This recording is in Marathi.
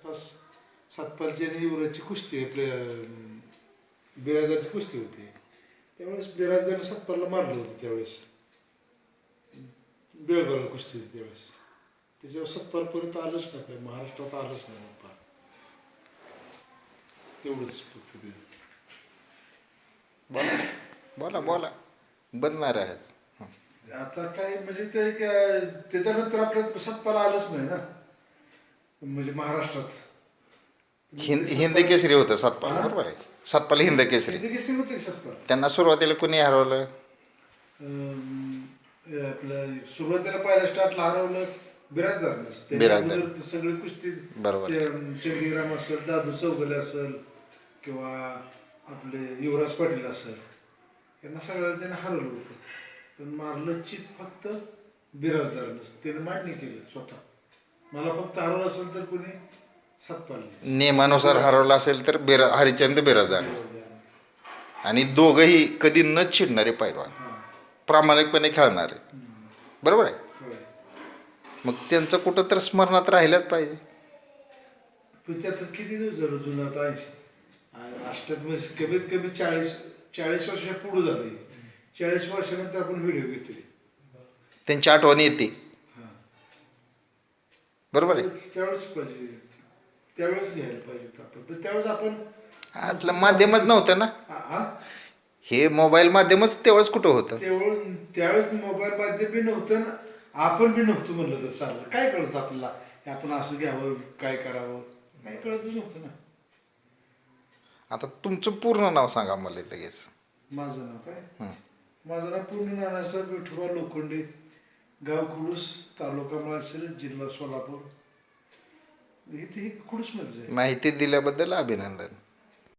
आसपास सातपालची आणि युवराजची कुस्ती आपल्या बिराजदारची कुस्ती होती. त्यावेळेस बिराजदारनं सातपालला मारलं होतं त्यावेळेस. बेळगावला कुस्ती होती त्यावेळेस. त्याच्यावर सातपालपर्यंत आलंच नाही, आपल्या महाराष्ट्रात आलंच नाही फार. तेवढंच फक्त ते. बोला बोला बोला बनणार आहेच. आता काय म्हणजे ते त्याच्यानंतर आपल्या सातपाल आलंच नाही ना, म्हणजे महाराष्ट्रात. हिंद केसरी होतं सातपाल, बरोबर आहे. सातपाल हिंद केसरी. हिंद केसरी होते की सातपाल. त्यांना सुरुवातीला कोणी हरवलं? आपलं सुरुवातीला पहिल्या स्टार्टला हरवलं बिराजदारनंच. बिराजदार. सगळी कुस्ती बरोबर. चंगीराम असेल, दादू चौगले असेल किंवा आपले युवराज पाटील असेल, यांना सगळ्याला त्याने हरवलं होतं. पण मारलं चित फक्त बिराजदारनंच. त्याने मान्य केलं स्वतः, मला फक्त हरवलं असेल तर कोणी सातपाल. नियमानुसार हरवलं असेल तर हरिचंद बिराजदार. आणि दोघंही कधी न चिडणारे पैलवान, प्रामाणिकपणे खेळणारे, बरोबर आहे. मग त्यांचं कुठं तर स्मरणात राहिलंच पाहिजे. पण त्यात किती दिवस झालं जुनं आता 80 अष्टात कमीत कमी 40 वर्षा पुढं झालं. 40 वर्षानंतर आपण व्हिडिओ घेतले, त्यांची आठवण येते, बरोबर आहे. त्यावेळेस पाहिजे, त्यावेळेस घ्यायला पाहिजे आपण. पण त्यावेळेस आपण आतलं माध्यमच नव्हतं ना, हे मोबाईल माध्यमच त्यावेळेस कुठं होतं. त्यावेळेस मोबाईल माध्यम बी नव्हतं ना, आपण बी नव्हतं म्हणलं तर चाललं. काय कळत आपल्याला हे आपण असं घ्यावं, काय करावं, काय कळतच नव्हतं ना. आता तुमचं पूर्ण नाव सांगा मला लगेच. माझं नाव काय? माझं नाव पूर्ण नानासाहेब विठोबा लोखंडे, गाव खुडूस, तालुका माळशिरस, जिल्हा सोलापूर. इथे खुडूसमध्येच आहे. माहिती दिल्याबद्दल अभिनंदन.